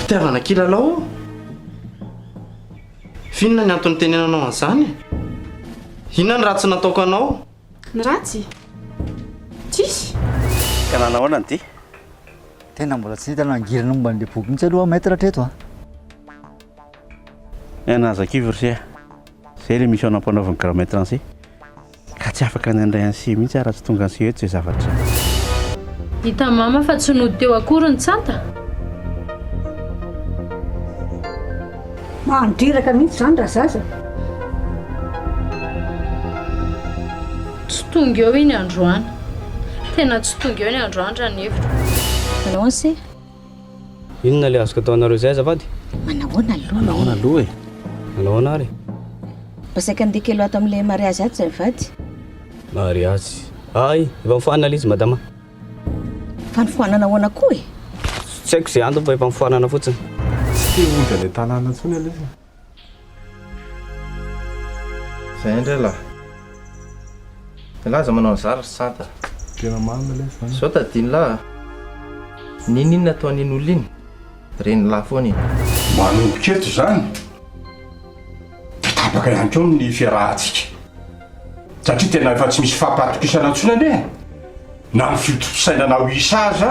fitiavana kilalao. Finona ny antony tenenanao an'izany? Inona ny ratsy nataoko anao? Ny ratsy? Tsisy. Ka nanahoana ity? Tena mbola tsy hita nangirana momba an'ilay boky mihitsy aloha maître hatreto a. Nazakivy ry zay ilay misy anampanaovana grammaire français ka tsy afaka nandray an'si mihitsy raha tsy tonga an'si eto zay zavatra. Hita mama fa tsy nody teo akory ny tsanta. Mandriraka mihitsy zany raha zaza. Tsy tonga eo iny androany. Tena tsy tonga eo ny androany raha ny hevitra. Manao se? Inona ilay azoko atao anareo izay azafady? Manahoana aloha. Manahoana aloha e. Manahoana ary? Basaika andeha aloha ato amin'ilay mariazy ato izay mivady. Mariazy. Ay, efa mifoanana ilay izy madama. Fa nifoanana ahoana koa e? Tsy haiko izay antony fa efa mifoanana fotsiny. Tsy te onja ilay tanàna intsony aloha izy. Izay indray lahy. Laza manao an'izary ry santa. Tena mamy ilay izany. Sao tadiny lahy. Ninona ataon'iny olona iny? Reny lahy foana iny. Manomboka eto zany. Dia tapaka ihany koa ny fiarahantsika. Satria tena efa tsy misy fampatokisana intsony anie. Na ny fitotosainana Wisa aza,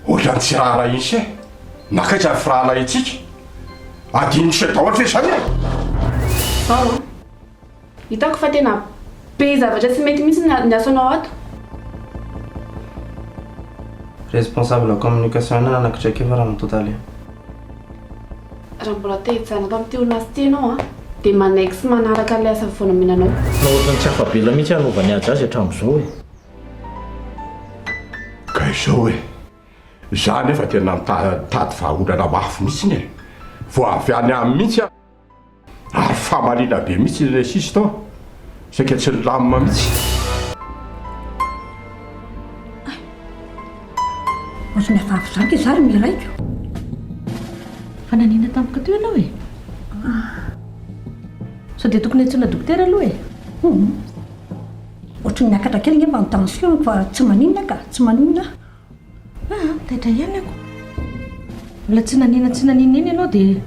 ohatran'ny tsy raharaha iny se. Nakaitra ny firahalahy itsika. Adino se daholo fe zany e. Sao? Hitako fa tena be zavatra tsy mety mihitsy ny asonao ato. Responsable communication na anakitraiky efa raha totaly. Raha mbola te hijana ato amin'ity orinasa ity ianao dia manaiky sy manaraka ilay asa voanamenanao. Na ohatran'ny tsy afabela mihitsy anaovany azy azy hatramin'izao e. Ka izao e. Zany efa tena mitady vahaolana mafy mihitsy e. Vo avy any amin'ny mihitsy ary famarina be mihitsy ilay sisy tao. Saika tsy lamina mihitsy. Ozy miafafy zany ke zary miraiko. Fa nanina tampoka teo ianao e? Sao dia tokony antsoina dokotera aloha e? Ohatry miakatra kely ngefa ny tension fa tsy maninona ka, tsy maninona. Taitra ihany ako. Mbola tsy nanina iny ianao dia...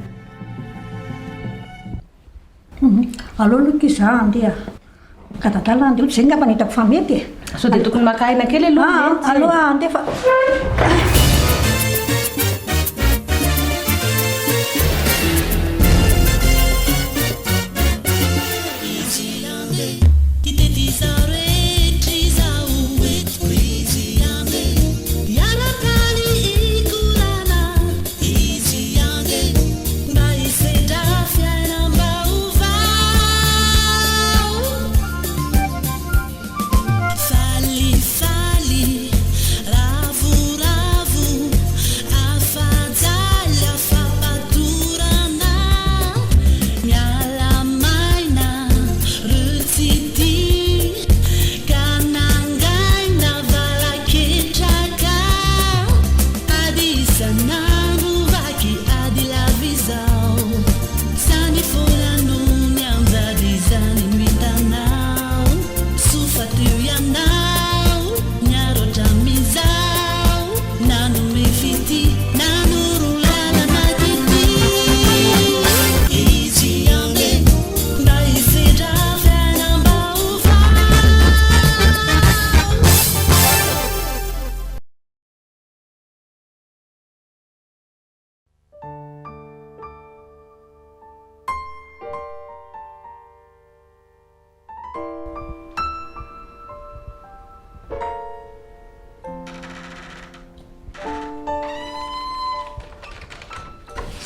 Allo aloha izy andeha. Kadadala andeha ohatry izay ngamba ny hitako fa mety e. Sao dia tokony maka aina kely aloha. Allo andeha fa...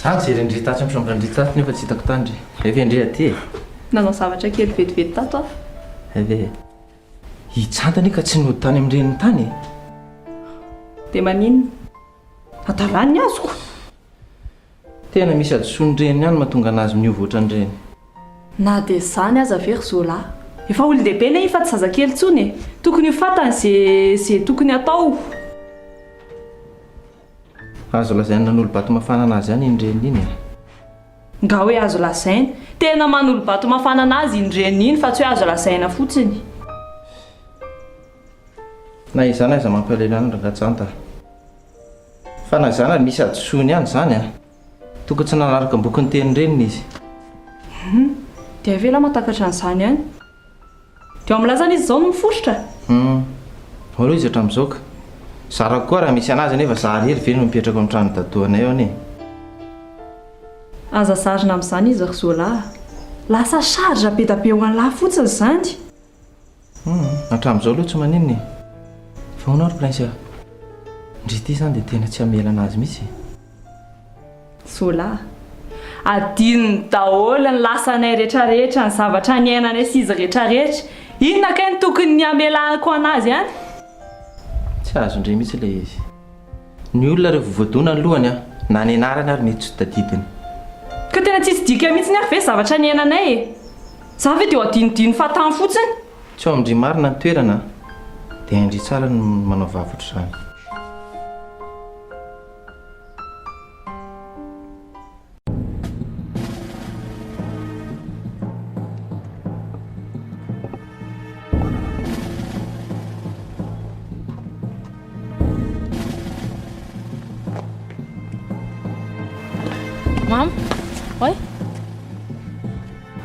Zany zay rendry tatsy amin'ny sambrandry tatsy nefa tsy hitako tandry. Efa indray aty e. Nanao zavatra kely vetivety tato aho. Eve. Hitsantany ka tsy nody tany amin'ny reniny tany. Dia maninona? Atalany ny azoko. Tena misy adosony reniny ihany mahatonga anazy miova ohatran'ireny. Na dia izany aza very zola. Efa olon-dehibe ilay fa tsy zazakely intsony e. Tokony ho fantany izay tokony atao. Azo lazaina n'olo-bato mafana anazy ihany iny reniny iny. Nga hoe azo lazaina. Tena manolo-bato mafana anazy iny reniny iny fa tsy hoe azo lazaina fotsiny. Na izany aiza mampialelana rangatsanta. Fa na izany misy adosony ihany izany a. Toko tsy nanaraka boky teny reniny izy. Dia avela matakatra an'izany ihany. Dia ao amin'ilazana izy izao no mifosotra. Aloha izy hatramin'izao ka. Zara koa raha misy anazy nefa za hery ve no mipetraka amin'ny trano dadoanay ao ane. Aza sarina amin'izany izy ry Zola. Lasa sarja be da be ho an'lahy fotsiny izany. Hatramin'izao aloha tsy maninona e. Fa hono ary Prince. Ndry ity izany dia tena tsy hamela anazy mihitsy. Zola, adinony daholo ny lasanay rehetrarehetra, ny zavatra niainanay sy izy rehetrarehetra. Inona kay ny tokony ny hamelako anazy ihany? Tsy azo indray mihitsy ilay izy. Ny olona rehefa voadona ny lohany na ny anarany ary mety tsy tadidiny. Ka tena tsisy dika mihitsy ny ary ve zavatra niainanay e? Za ve dia adinodino fatany fotsiny? Tsy ho amindry marina ny toerana dia indry tsara ny manao vavotry izany. Mama, oi?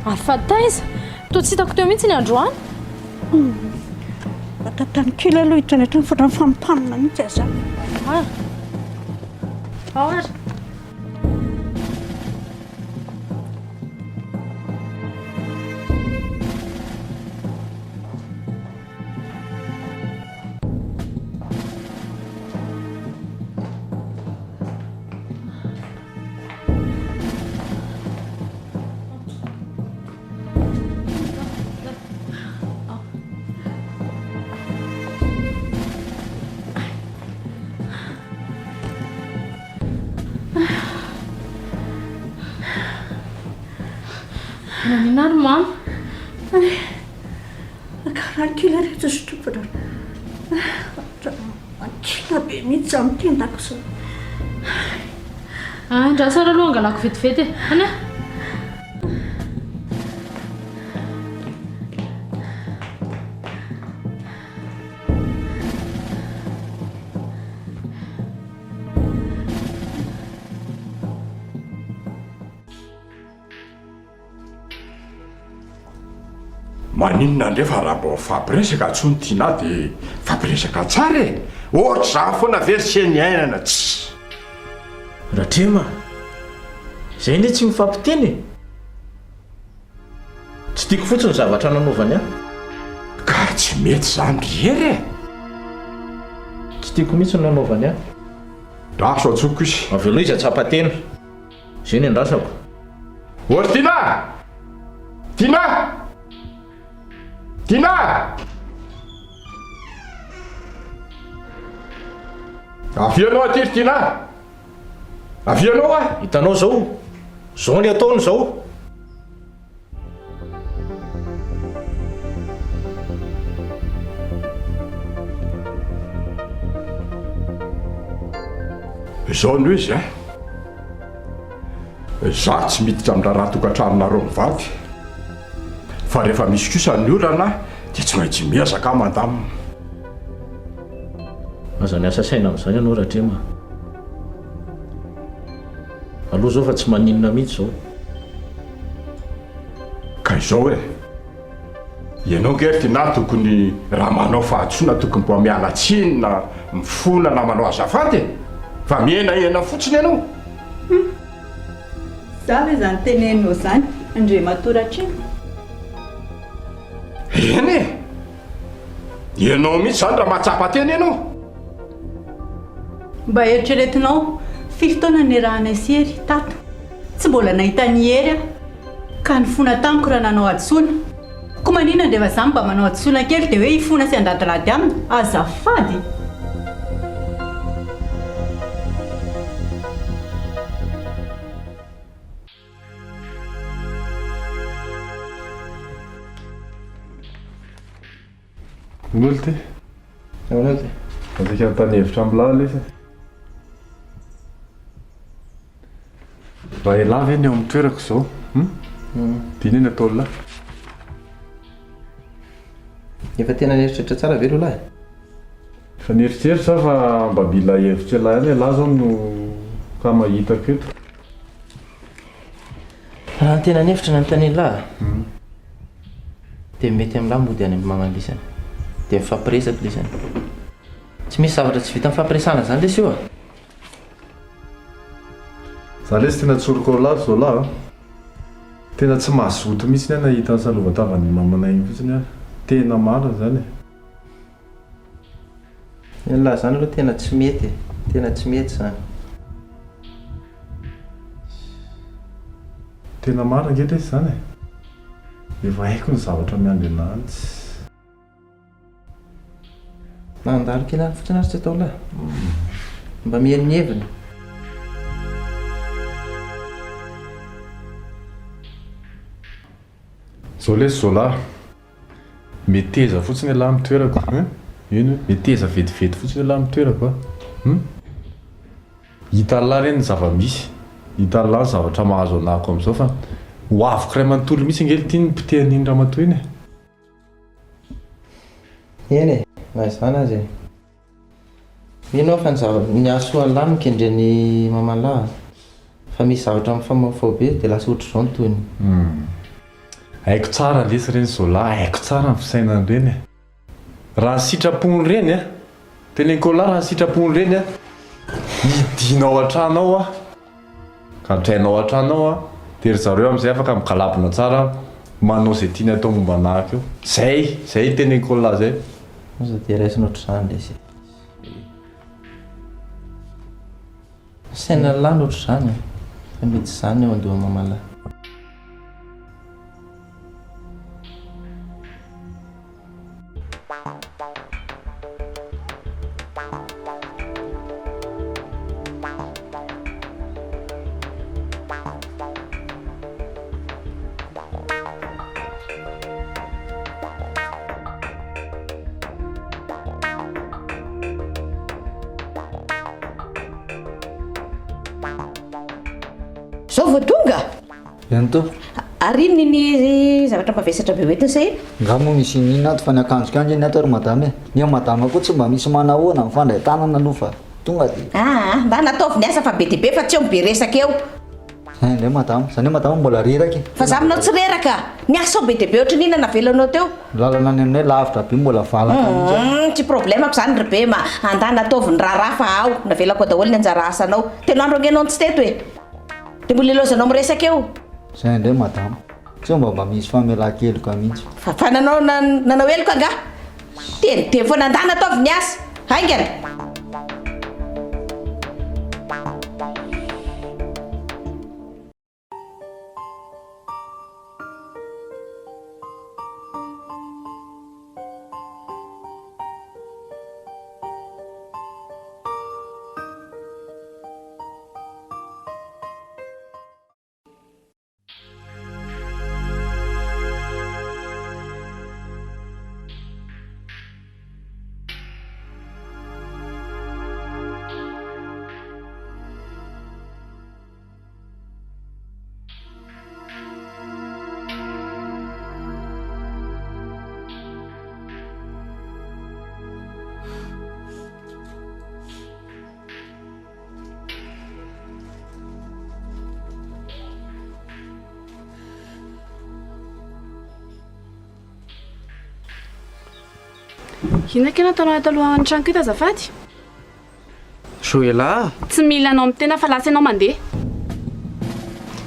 Ary fataiza? Toa tsy hitako teo mihitsy ny androany? Matatany kely aloha hitrany hatrany fa ohatrany fampanina mihitsy aza. Ao ary. Nanina mama? Karaha kely rehetra sotrompona. Kila be mihitsy amin'ny tendako izao. Andrasara aloha angalako vetivety e. Any? Maninona ndefa raha mbo fampiresaka ntsony tiana dia fampiresaka tsara e. Ohatra izany foana verseny ainana tsy. Ratrema, izay ne tsy mifampiteny. Tsy tiako fotsiny zavatra nanaovany aho. Ka tsy mety izany rehery e. Tsy tiako mihitsy ny nanaovany aho. Raso atsoko izy. Avy aloha izy atsapa-tena. Izay ny andrasako. Ohatra Tina! Tina! Tina! Avianao aty ry Tina! Avianao a! Hitanao zao. Zao ny ataony zao. Izao no izy za tsy miditra amin'ny raha tokantranonareo mivady. Fa rehefa misy kosa ny olana dia tsy maintsy miezaka mandamina. Aza ny asa saina amin'izany ianao Ratrema. Aloha zao fa tsy maninona mihitsy zao. Ka izao ianao ngery Tina tokony raha manao fahatsoana tokony mbo miala tsiny na mifona na manao azafady e. Fa miena fotsiny ianao. Za ve izany teneninao izany andre matoratrina. Eny e! Ianao mihitsy izany raha mahatsapa teny ianao. Mba eritreretinao firy taona niarahana sery tato. Tsy mbola nahita ny hery aho ka ny fona tamiko raha nanao adisona. Koa maninona dia efa za mba manao adisona kely dia hoe hifona sy andadilady aminy. Azafady. Gn'olo ty? Ahoana ty? Antsika notany hevitra amin'ny lahy lesa. Raha elahy ve ny eo amin'ny toerako izao? Dina eny atao lahy. Efa tena nieritreritra tsara ve lahy? Efa nieritreritra fa mba mila hevitra lahy ihany lahy zao no ka mahitako eto. raha ny tena nefitra na nytaniny lahy dia mety amin'ny lahy mody any amin'ny maman'lisany dia mifampiresaka lisany tsy misy zavatra tsy vita mifampiresana zany lesy io a za lesy tena tsoroko lahy zao lahy tena tsy mahazoto mihitsy ny nahita ny salovatavany mamanay fotsiny a tena marina zany ny lahy zany aloha tena tsy mety zany tena marina ngetra izy zany efa haiko ny zavatra miandry ananjy mandalo kely any fotsiny ary tsy atao lahy mba mihenonyheviny zao lesy zao lahy meteza fotsiny lahy mitoerako ino meteza vetivety fotsiny lahy mitoerako hita lahy reny ny zava-misy hita lahy ny zavatra mahazo anako amin'izao fa hoaviko ray manontolo mihitsy ngely tia ny mpitehan'iny ramatoa iny eny e na izany azy e mino fa ny asoan'ny lahy mikendreny mamalahy fa misy zavatra mifamafao be dia lasa ohatr' izao ny toyny haiko tsara lesy reny zao lahy haiko tsara ny fisainany reny raha ny sitrapony reny a teneniko lahy raha ny sitrapony reny a hidinao an-tranao a ka trainao an-tranao a dia ry zareo amin'izay afaka mikalabona tsara manao izay tiany atao momba nahaka eo zay teneniko lahy zay aza dia raisiny ohatr'izany lesy saina lahy ny ohatr'izany fa mety izany eo andoha mamalahy Zao vao tonga ihany to ary ny zavatra mpavesatra be hoentiny say nga moa misy nina ato fa ny akanjoko ange ny ato ary madama e ny madama koa tsy mba misy manahoana mifandray tanana aloha fa tonga dia mba nataovy ny asa fa be dia be fa tsy eo mibe resaka eo ndray madama zany hoe madama mbola reraka fa za aminao tsy reraka ny asa ao be dia be ohatry nina navelanao teo lalana ny aminay lavitra be mbola valaka tsy problemako zany ry be ma anda nataovy ny raharaha fa ao navelako daholo ny anjara asanao telo andro angenao tsy teto e dia mbola ilozanao miresaka eo zay ndray madama tsy mba misy famelan-keloka mihitsy fa nanao heloka nga teniteny foana anda nataovy ny asa haingana Inona nataonao taloha ny trano keto azafady? Joela Tsy mila anao mitena fa lasa ianao mandeha.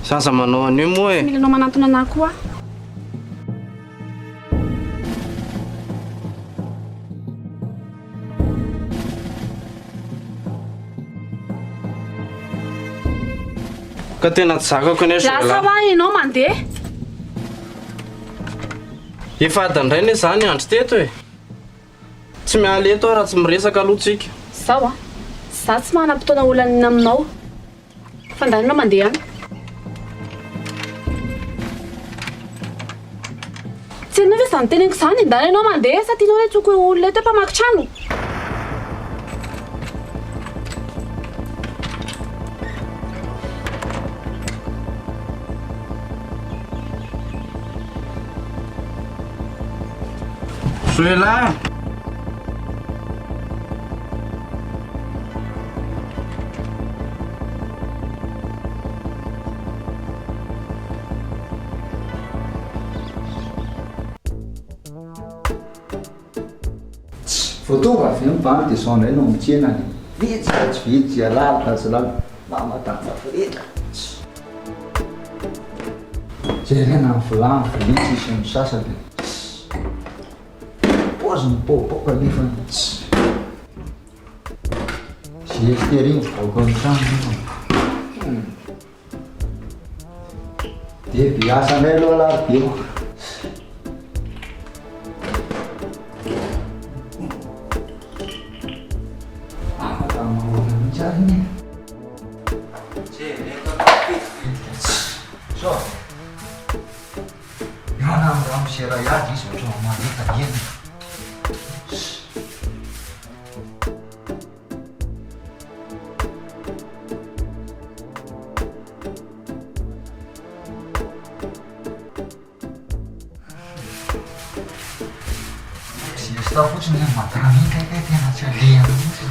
Sasa manao an'io moa e. Tsy mila anao manantona anahy koa. Ka tena tsy zakako ane Joela. Lasa hoa ianao mandeha. Efa adany ray ne zany andro teto e. Tsy miala eto raha tsy miresaka aloha tsika. Zao za tsy manam-potoana olana aminao. Fandalinao mandeha any. Tsy ianao ve izany teneniko izany endala ianao mandeha sa tianao hoe tsoko olona eto mpamaky trano. Joela. vao tonga avy mibany dia zao indray no mitsenany vitsy tsy vitsy alalika tsy lalika mamatana rehetra jerena ny vilany vilitsy isy ny sasany pozy mipopoka nefa zesteriny vaoka ny trano dia biasa indray aloha larobe fotsiny matramiky tena tsy alehana mihitsy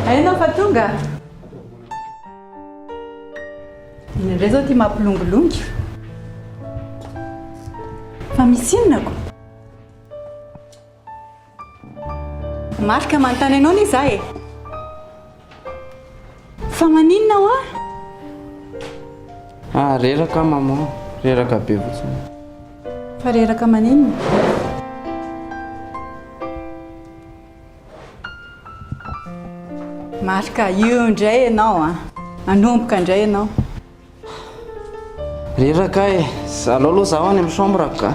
Ainao fa tonga indray zao tia mampilongolongy fa misy inona ko marika manontany anao ny izaho e fa maninona ho reraka maman reraka be fotsiny fa reraka maninona marika io indray ianao anomboka indray ianao reraka e alao aloha zaho any amin'ny chambre ka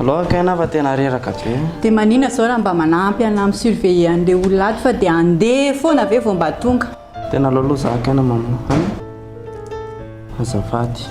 aloha akaina fa tena reraka be dia manina zao raha mba manampy ana amin'ny surveiller an'ilay olona ato fa dia andeha foana ave vao mba tonga tena alao aloha zaho akaina maman azafady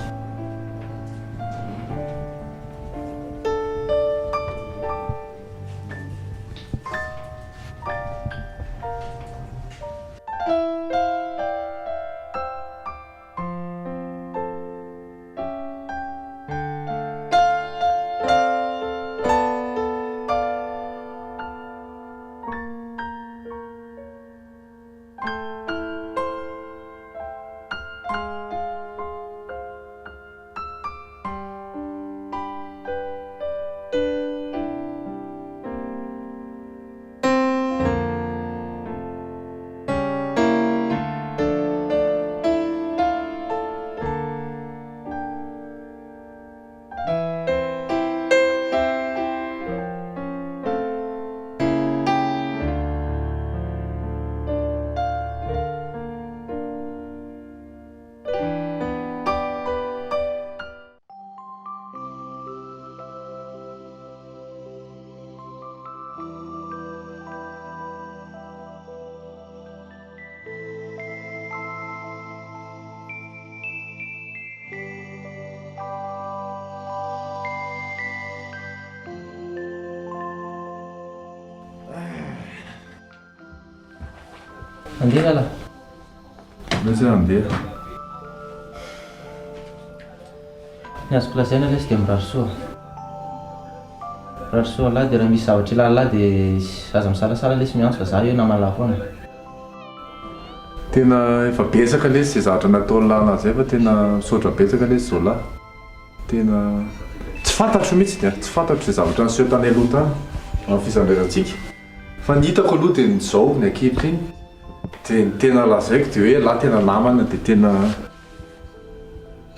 Andiany ala. Misy andeha. Ny azoko lazaina ilay sy dia mirary soa. Mirary soa lahy dia raha misy zavatra ilalalahy dia aza misalasala ilay sy miantso fa za eo namalahy foana. Tena efa betsaka ilay sy zavatra natao lana zay fa tena misaotra betsaka ilay sy zao lahy. Tena tsy fantatro mihitsy dia tsy fantatro izay zavatra niseho tany aloha tany amin'ny fisandraisantsika. Fa ny hitako aloha dia nizao ny ankehitra iny. Dia ny tena lazaiko dia hoe lahy tena namana dia tena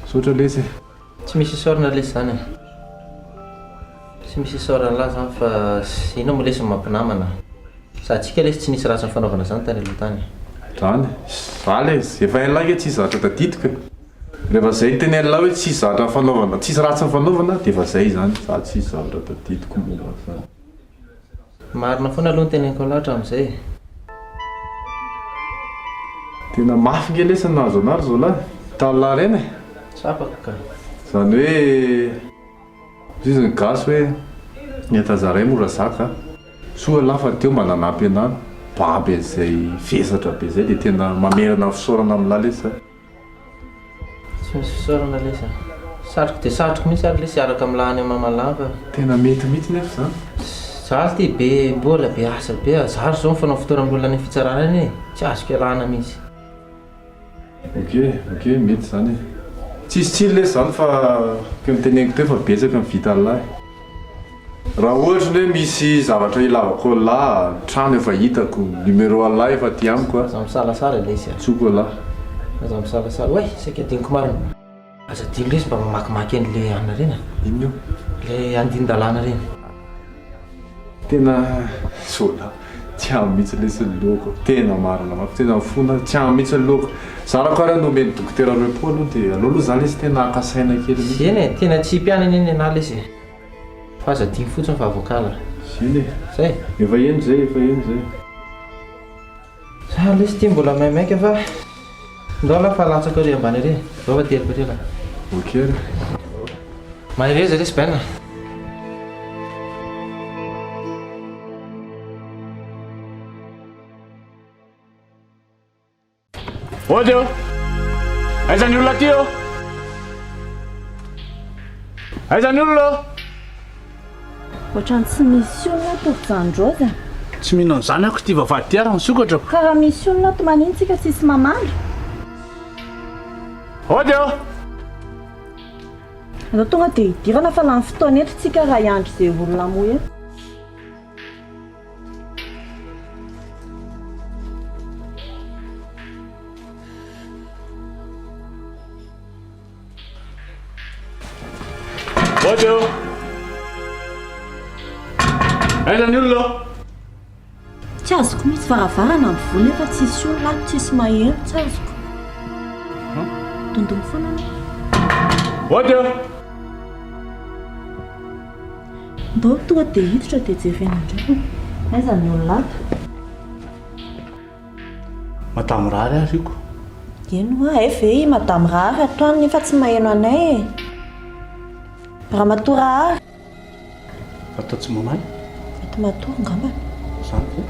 misaotra lesy. Tsy misy isaorana lesy zany. Tsy misy isaorana lahy zany fa ino moa lesy mampinamana. Sahatsika lesy tsy nisy ratsy ny fanaovana zany tany aloha tany. Zany, za lesy efa hain'lahy hoe tsisy zavatra tadidika. Rehefa zay teny hain'lahy hoe tsisy zavatra fanaovana, tsisy ratsy ny fanaovana dia efa zay zany, za tsisy zavatra tadidiko momba zany. Marina foana aloha ny teneniko lahatra amin'izay. Tena mafy nge lesany nahazo anary zao lahy. Talala reny. Sapaka ka. Zany hoe izy ny gasy hoe nentazaray mora zaka. Soa lafa teo mba nanampy anany. Baby izay vesatra be izay dia tena mamerana fisaorana amin'ny lalesa. Tsy misy fisaorana lesa. Satroka dia satroka mihitsy ary lesy araka amin'ny lahany mamalava. Tena mety mihitsy nefa zany. Zaho ty be mbola be asa be. Zaro zao mifanao fotoanam-bola ny fitsarana iny. Tsy azoko ialana mihitsy. Ok, mety zany. Tsisy tsiny lesy zany fa ke miteneniko teo fa betsaka mivita lahy. Raha ohatra hoe misy zavatra ilavako lahy, trano efa hitako, numéro lahy efa ty amiko. Aza misalasala lesy. Tsoko lahy. Aza misalasala. Oe, saika diniko marina. Aza dino lesy mba mamakimaky an'le anona reny. Ino io? Le andin-dalàna reny. Tena sola. Tsy amin mihitsy lesy ny loko. Tena marina mafy. Tena fona. Tsy amin mihitsy ny loko. Zarako ary nomeny dokotera repo aloha dia aloha zany lesy tena akasaina kely mihitsy. Eny tena tsy mpianana eny ana lesy. Fa aza dino fotsiny fa avokala. Ziny. Zay. Efa eny zay. Za lesy ty mbola maimaika fa ndao la fa latsaka ary ambany ary. Ndao fa teliko ary la. Ok ary. Mahereza lesy baina. Odio! Aiza ny olona ty eo? Aiza ny olona? Ohatrany tsy misy olona tompojandroza. Tsy mihinao an'izany ako ty vavahady ty ary nisokatrako. Karaha misy olona to manintsika tsisy mamandry. Odio! Andao tonga dia hidirana fa lany fotoana eto tsika raha iandry izay olona moa eto. Odio! Aiza ny olona? Tsy azoko mihitsy varavarana amin'ny vola efa tsisy olona ato tsisy maheno tsy azoko. Dondony foana anao. Odio! Ndao tonga dia hiditra dia jerena indray. Aiza ny olona ato? Madamo rary ary iko. Eno ve madamo rary atoany nefa tsy maheno anay e. Ramatoa rary. Fatao tsy mamay? Mety matoa ngambany. Zany ve?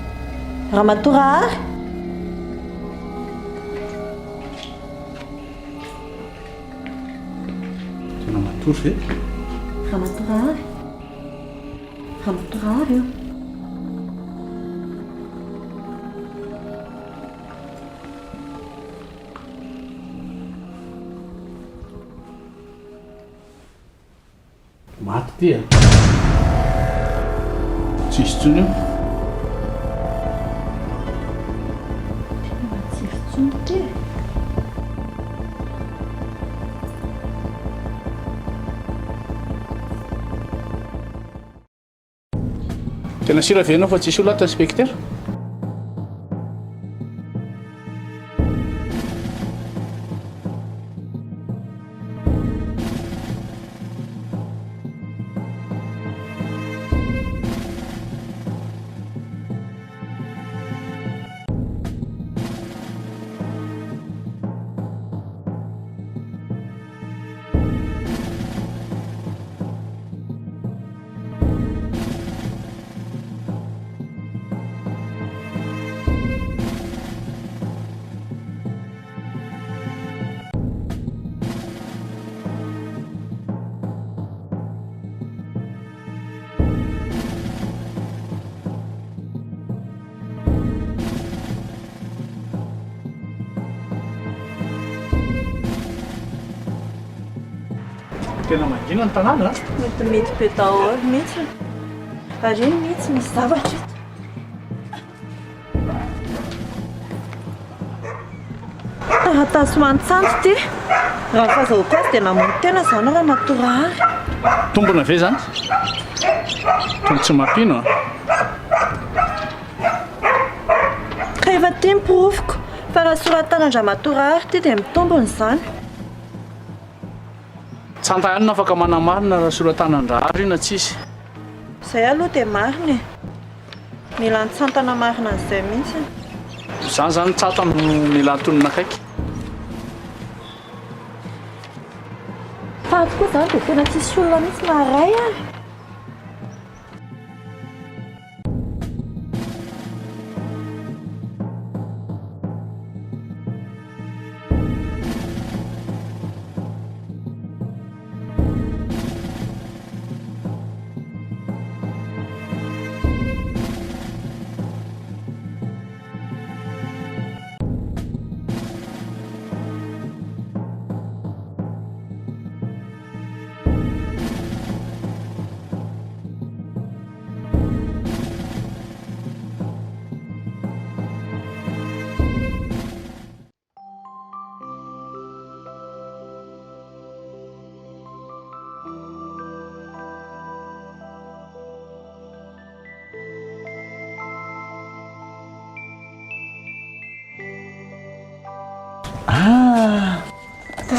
Ramatoa rary. Tena matory ve? Ramatoa rary. Ramatoa rary io. Maty ty a? Tsisy tsony io? Tena matsiro tsony ty. Tena sira venao fa tsisy olona ta inspektera? Tena mangina ny tanàna? Mety be daholo mihitsy. Ary iny mihitsy misy zavatra eto. Taratasy mantsanto ty. Raha fahazahoako azy dia namono tena izany raha matorary. Tombona ve zany? Tombo tsy mampino a? Ka efa ty mipirofoko fa raha soratanandra matorary ty dia mitombony izany. Tsy antahanina afaka manamarina raha soratanandrahary io na tsisy. Izay aloha dia marina e. Mila nitsantana marina an'izay mihitsy. Zany zany tsato amin'ny mila antonona akaiky. Fa tokoa zany dia tena tsisy olona mihitsy maharay a.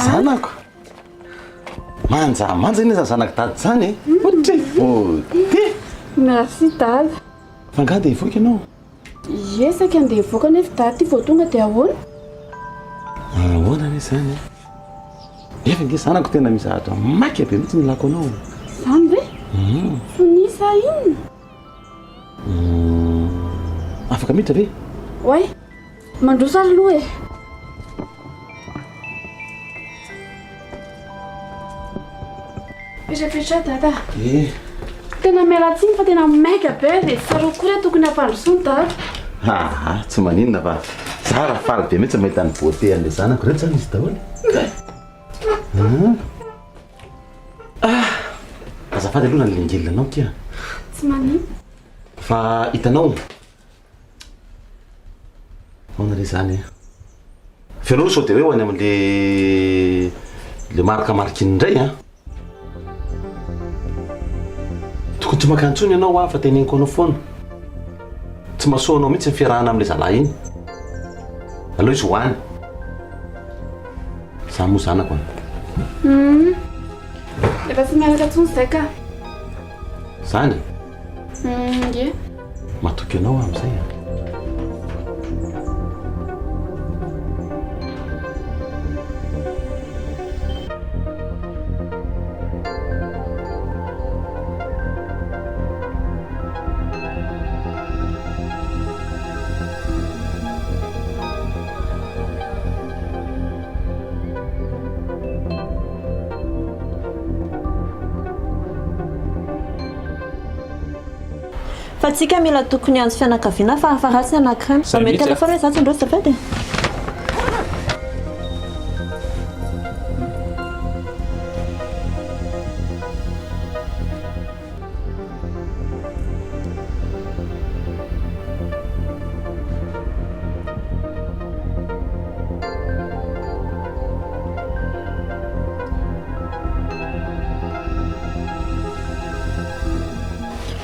Zanako manja iny za zanako tady zany otry vody. Merci dada. Fa nga dia hivoaka ianao? Esaka andeha hivoaka nefa dada ty vao tonga dia ahoana? Ahoana ne zany efa nge zanako tena mizahatra maika be mihitsy nilako anao. Zany ve? Fonisa inona? Afaka miditra ve? Oay, mandroso ary aloha e. Petrapetra dada. Tena miala tsiny fa tena maika be dia tsaro kory tokony hampandrosoany dada. Tsy maninona fa zara faly be mihitsy mahita ny beauté an'ilay zanako reto zany izy daholo. Azafady aloha na nilengilina anao kia. Tsy manino. Fa hitanao ahoana re zany fianao sao dia hoe ho any amin'le marikamarikiny indray a. Tokony tsy makantsony ianao fa teneniko anao foana. Tsy mahasoanao mihitsy ny fiarahana amin'ilay zalahy iny. Aloha izy hoany. Za moa zanako any. Efa tsy miaraka intsony izay ka. Zany? Ie. Matoky anao amin'izay a. Fa tsika mila tokony andro fianakaviana fa hafaratsy anankiray. Fa mety telefona hoe za tsy ndrozy zafady.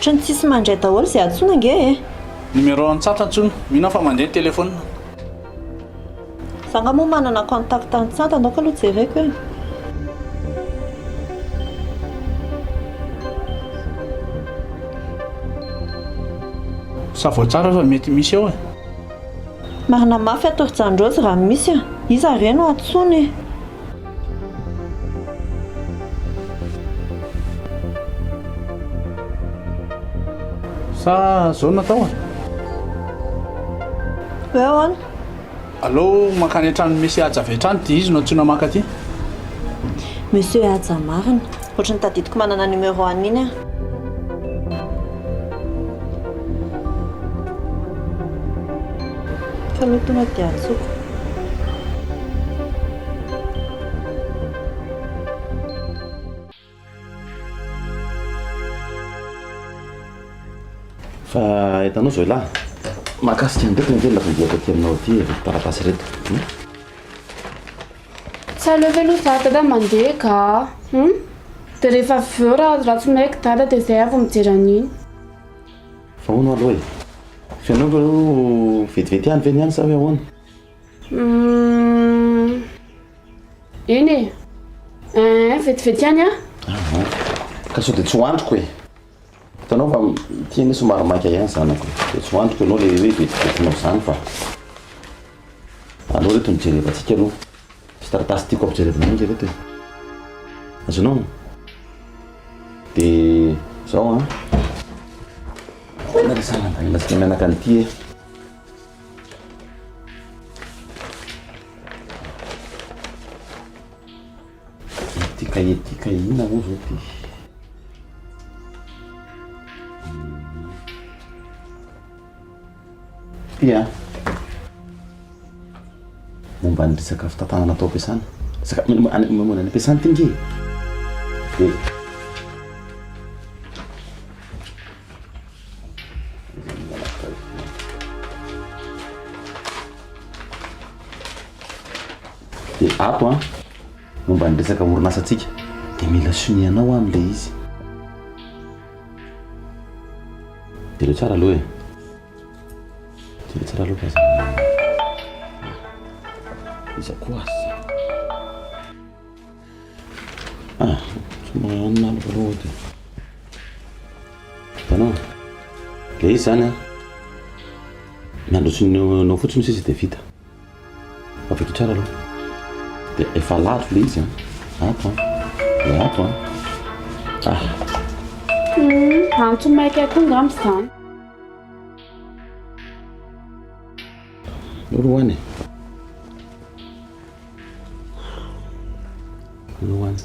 Otrany tsisy mandray daholo izay antsona ange e. Numéro an-tsatra antsona mihina fa mandeha ny telefona. Za nga moa manana contact an-tsata anao ka aloha jereko e. Sa vao tsara fa mety misy ao e. Marina mafy atorojandrozy raha misy a. Iza reno antsony e. Sa zao natao a? Hoe ahoana? Allô mankany an-trano misy haja avy an-trano dia izy no antsoina maka aty. Monsieur haja marina. Ohatrany tadidiko manana numéro an'iny a. Fa aloha tonga dia atsoko. Fa hitanao zao lahy mahakasika ndraiky nge lavindiako aty aminao aty taratasy reto. Tsy aleo aloha za dada mandeha ka. Dia rehefa avy eo raha tsy maika dada dia izay avy mijery an'iny. Fa hono aloha e. Fianao aloha vetivety ihany ve niany sa hoe ahoana? Iny e. Vetivety ihany a? Ka sao dia tsy hoandroko e. hitanao fa tiany somary maika ihany zanako dia tsy hoantriko ianao le hoe vetivetivinao zany fa anao reto nijerevantsika aloha sy taratasy tiako ampijerevana mihitsy reto e azonao dia zao a naresanandaninasika mianaka an'ity e tika ina moa zao ty tia momba ny resaka fitantanana atao ampiasana mona ny ampiasana ty nge dia ato momba ny resaka orinasatsika dia mila sonianao amin'le izy dia leo tsara aloha e dia leo tsara aloha kaza iza koa azy somanalo aloha dia hitanao le izy zany miandrotsonao fotsiny misy izy dia vita avekeo tsara aloha dia efa latro le izy ato dia ato antso maika akonga am'izany olo hoany olo hoany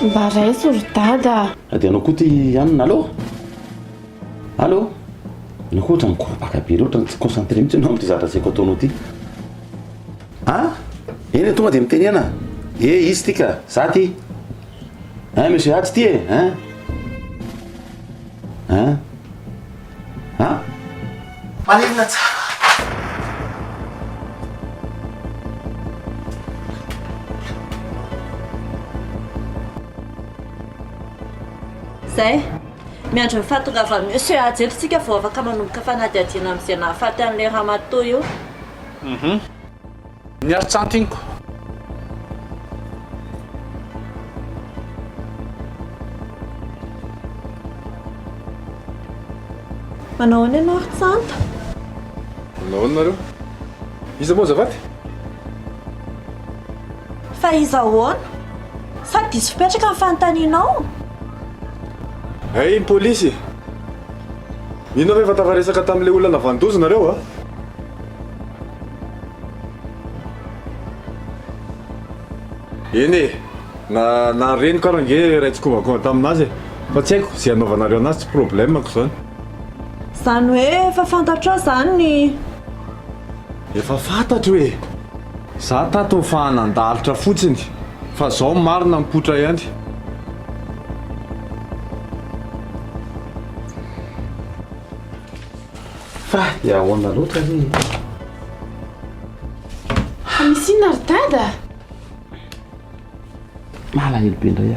mba raiso ry dada dia anao koa ty anina allo anao koa ohatra mikorobaka be loatra tsy concentré mihitsy anao am'ty zavatra zaiko ataonao ty eny tonga dia miteny ena izy ty ka za ty monsieur atsy ty manenina tsara zay miandro mifatongava monsieur ajeto tsika vao afaka manomboka fanadiadiana amin'izay nahafaty an'le ramatoa io niaritsantiniko manao any ianao aritsanta manao any nareo iza moa zavaty fa iza ahoana sady diso fipetraka amin'ny fanontanianao ay ny polisy inao ve fa tafaresaka tamin'le olona vandozy nareo eny e na reniko arange raitsikovakoa taminazy fa tsy haiko zay anaovanareo anazy tsy problemako zany zany hoe efa fantatrao zany ny efa fantatro hoe za tato mifahanandalitra fotsiny fa zao marina mipotra ihany fa iahoana loatra zy misy ina ry dada malahelo be indray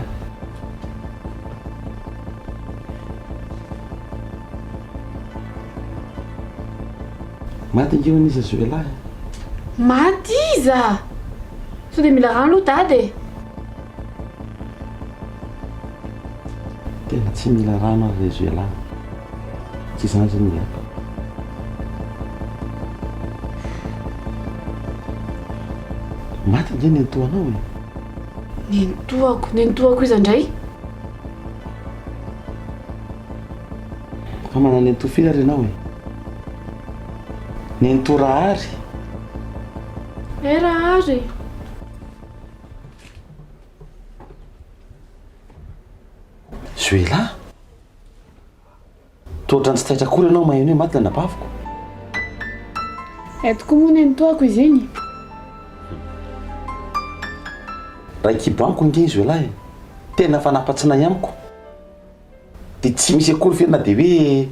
maty angeon'iza zoelahy maty iza so dia mila rano aloha dada e tena tsy mila rano ary le zoelahy tsy zany zany miaka maty ange nentoanao e nentoako iza indray fa mana nentofiry ary ianao e nentorahary rahary zoelahy tohatra ny tsy taitra akory ianao maheno hoe maty lanabaviko etoko moa nentoako izy iny raikibaniko nge zoelahy tena fanapatsina amiko dia tsy misy akory ferina dia hoe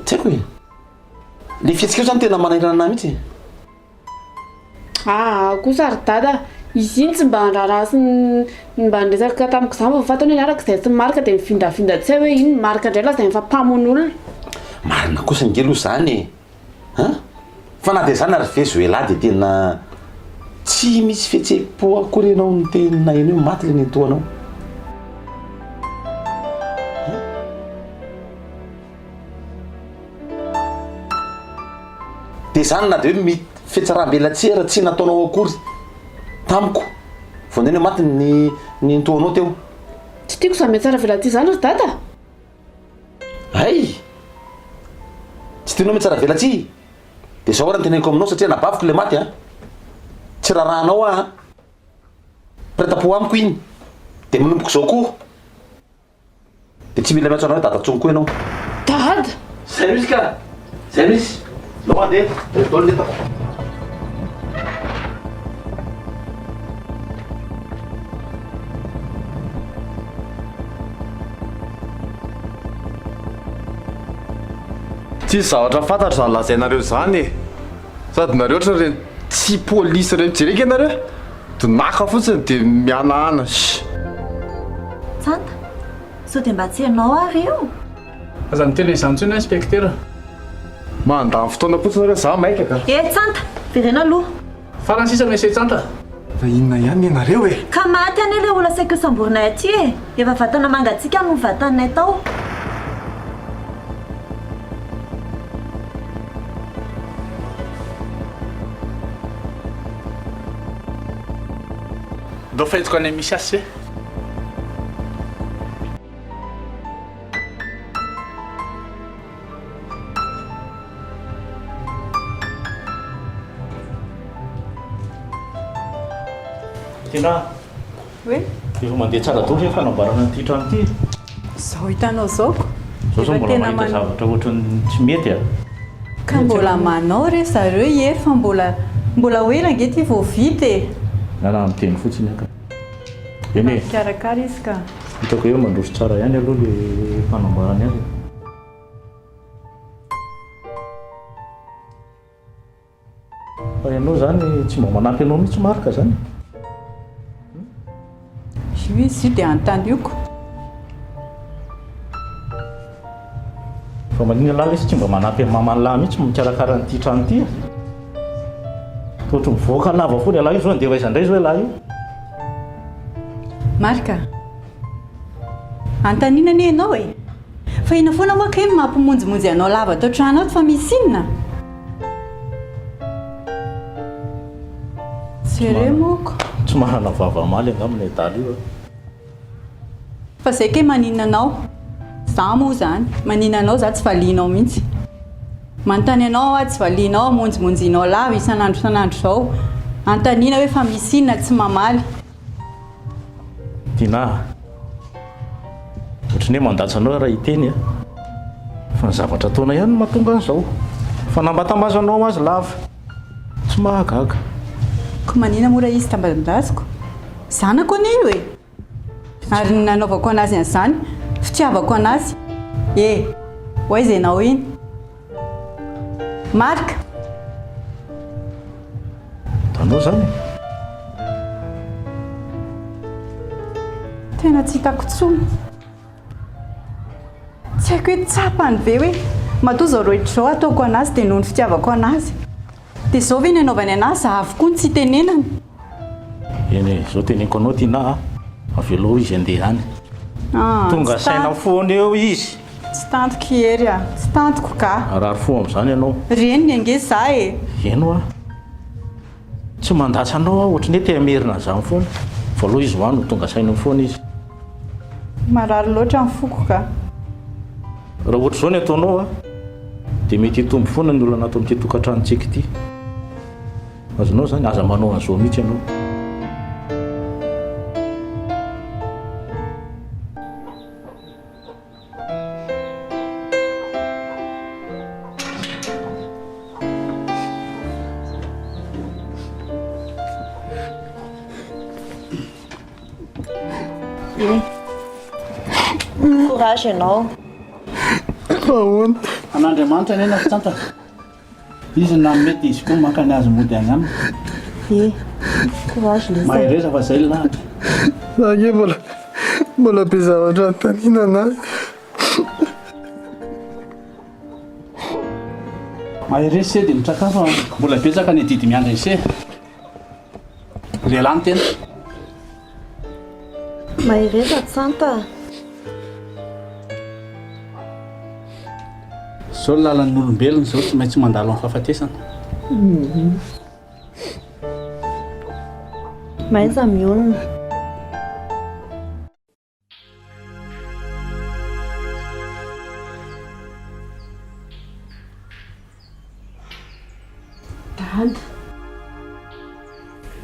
tsy haiko hoe le fiatsika io zany tena manairana mihitsy kosa ry dada izy iny tsy mba andrarasy mba nresaka tamiko zany fa fatany hoe niaraka izay tsy marika dia mifindrafinda tsy hay hoe iny marika indray la zay mifampamon'olona marina kosa nge aloha zany e fa na dia zany ary ve zoelahy dia tena tsy misy fihetseham-po akory ianao ny tena eny hoe maty le ny toanao. dia zany na dia hoe fihetsarambelatsera tsy nataonao akory tamiko voandeny hoe maty ny toanao teo. Tsy tiako za mihatsara velaty zany ry dada. Ay tsy tianao mihatsara velatsy dia zao raha ny teneniko aminao satria nabaviko le maty a tsy rarahanao a preta-po amiko iny dia manomboko zao koa dia tsy mila miatso anao hoe dada tsony koa ianao. Dada zay misy ka zay misy lo andeha dolo netako. Tsy zavatra fantatra zany lazainareo zany e. Sady nareo ohatra reny tsy polisy reny jereka ianareo dia naka fotsiny dia mianahana. Tsanta sao dia mba tsy ianao ary io. Aza miteny izany intsony inspektera. Mandany fotoana fotsiny nareo za maika ka. Tsanta verena aloha. Farany sisa mese Tsanta. Fa inona ihany ianareo e. Ka maty any ilay olona saika samborinay aty e. Efa vatana mangatsiaka no vatanay tao. Ndao fahitako any misy asy. Tena hoe efa mandeha tsara dolo ny fanamboarana an'ity trano ity. Zao hitanao zao Zao zao mbola mahita zavatra ohatrany tsy mety a. Ka mbola manao re zareo ery fa mbola hoe range ty vao vita e. Na miteny fotsiny aka. Eny Karakara izy ka. hitako hoe mandroso tsara ihany aloha le fanamboarany azy. Fa ianao zany tsy mba manampy anao mihitsy marika zany. Io izy io dia antandioko. Fa maninona lala izy tsy mba manampy mamalahy mihitsy mikarakara an'ity trano ity. Totra mivoaka lava foana lahy io zao andeha vaizandray zao lahy io. Marika antanina anie ianao e. Fa ina foana moa ka mampimonjimonjy anao lava tao trano ato fa misy inona? Sere moko. Tsy marana vavamaly angaminy daly io. Fa zay ke maninona anao? Za moa zany maninona anao za tsy valianao mihitsy. Manontany anao a tsy valianao monjimonjinao lava isan'andro isan'andro zao. Antanina hoe fa misy inona tsy mamaly. Tina ohatrany hoe mandatsanao raha hiteny a. Fa ny zavatra ataona ihany no mahatonga an'izao. Fa nambatambasanao azy lava tsy mahagaga. Ko manina mora izy tambandaziko? Zanako anio e. Ary nanaovako anazy an'izany fitiavako anazy. Hoay izay nao iny. Marika tanao zany tena tsy hitako tsony. Tsy haiko hoe tsapany ve hoe matoa zao rohitra zao ataoko anazy dia noho ny fitiavako anazy. Dia zao ve ny anaovany anazy za avokoa ny tsy tenenany. Eny zao teneniko anao Tina avelo izy andeha any. Tonga saina foana eo izy. Tsy tantiko ery a. Tsy tantiko ka. Arary fo amin'izany ianao. Reniny ange za e. Eno a. Tsy mandatsy anao aho ohatrany hoe te-hamerina zany foana. Voaloha izy hoany no tonga saina foana izy. Marary loatra ny foko ka. Raha ohatra zao ny ataonao a dia mety hitombo foana ny olona anato amin'ity tokantranontsika ity. Azonao zany aza manao an'izao mihitsy ianao. Courage ianao. An'Andriamanitra ny ena Tsanta. Izy na mety izy koa mankany azy mody any aminy. Courage le mahay reza fa zay lahatra. Zage mbola be zavatra antanina anazy. mahiresy dia mitsakafo mbola betsaka ny didy miandra isy lehilahy ny tena mahireza tsanta zao ny lalan'ny olombelona zao tsy maintsy mandalo amin'ny fahafatesana maiza mionona dada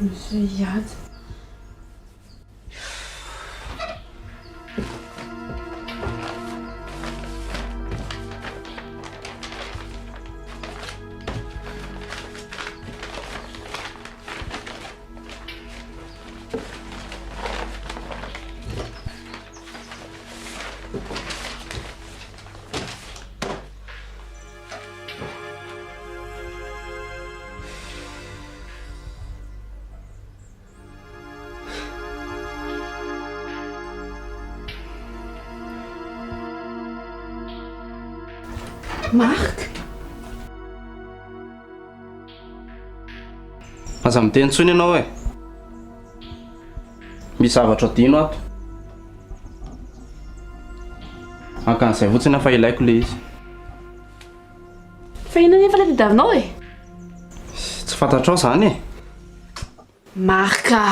misy hiady Mark aza miteny tsony ianao e misy zavatra dino ato akan'izay fotsiny afa ilaiko le izy fa inona nefa le tadiavinao e tsy fantatrao zany e Marka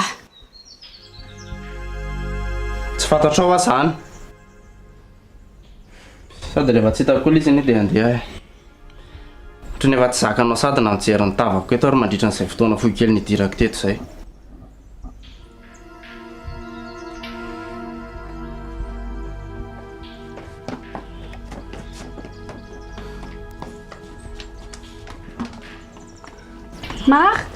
tsy fantatrao aho zany sady rehefa tsy hitako koa izy iny dia andeha ohatra nefa tsy zakanao sady na mijery ny tavako eto ary mandritra n'izay fotoana fohy kely nidirako teto izay Mark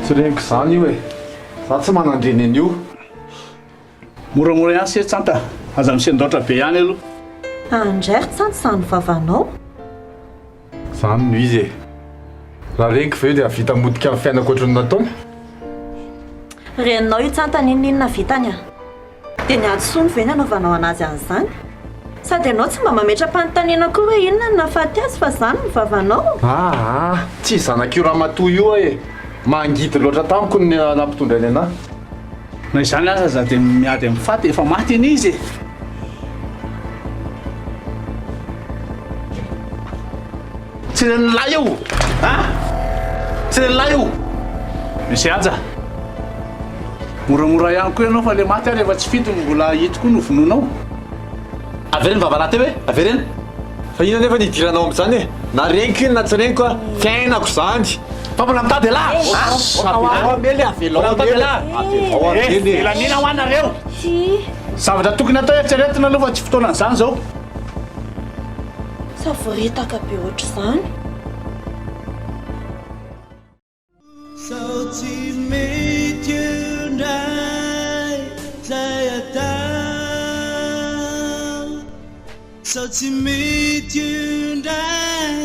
tsy reniko zany io e za tsy manandreny an'io moramora ihany se tsanta aza misendoatra be ihany aloha andray tsanta zany vavanao zany no izy e raha reniko ve dia vita modika amin'ny fiainako ohatrany nataona reninao io tsanta ninona vitany a dia niadsony ve ny anaovanao anazy an'izany sady ianao tsy mba mametra-panontaniana koa hoe inona no nahafaty azy fa zany ny vavanao tsy zanak'io raha matoy io e mangidy loatra tamiko ny nampitondrany anahy na izany aza za dia miady amin'ny faty efa maty iny izy tsy ren'lahy io tsy ren'lahy io misy aja moramora ihany koa ianao fa le maty ary efa tsy fito mbola hito koa novononao avereny vavanahy teo e avereny fa ina nefa nidiranao amin'izany e na reniko iny na tsy reniko a fiainako zany fa mbola mitady lahy elanina ho anareo zavatra tokony atao eritreretina aloha fa tsy fotoanan'izany zao savoritaka be ohatr' izany sao tsy mety indray zay atao sao tsy mety indray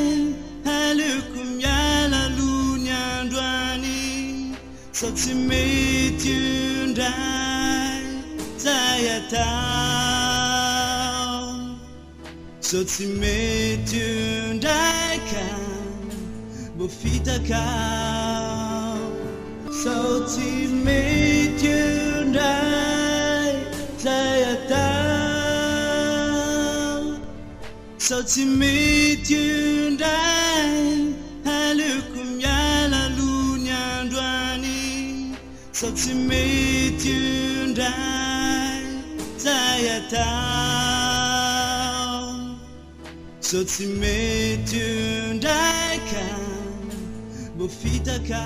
aleoko miala aloha ny androany sao tsy mety indray zay atao sao tsy mety indray ka mbo fitaka sao tsy mety indray zay atao sao tsy mety indray aleoko miala aloha ny androany sao tsy mety indray zay atao sao tsy mety indray ka mbo fitaka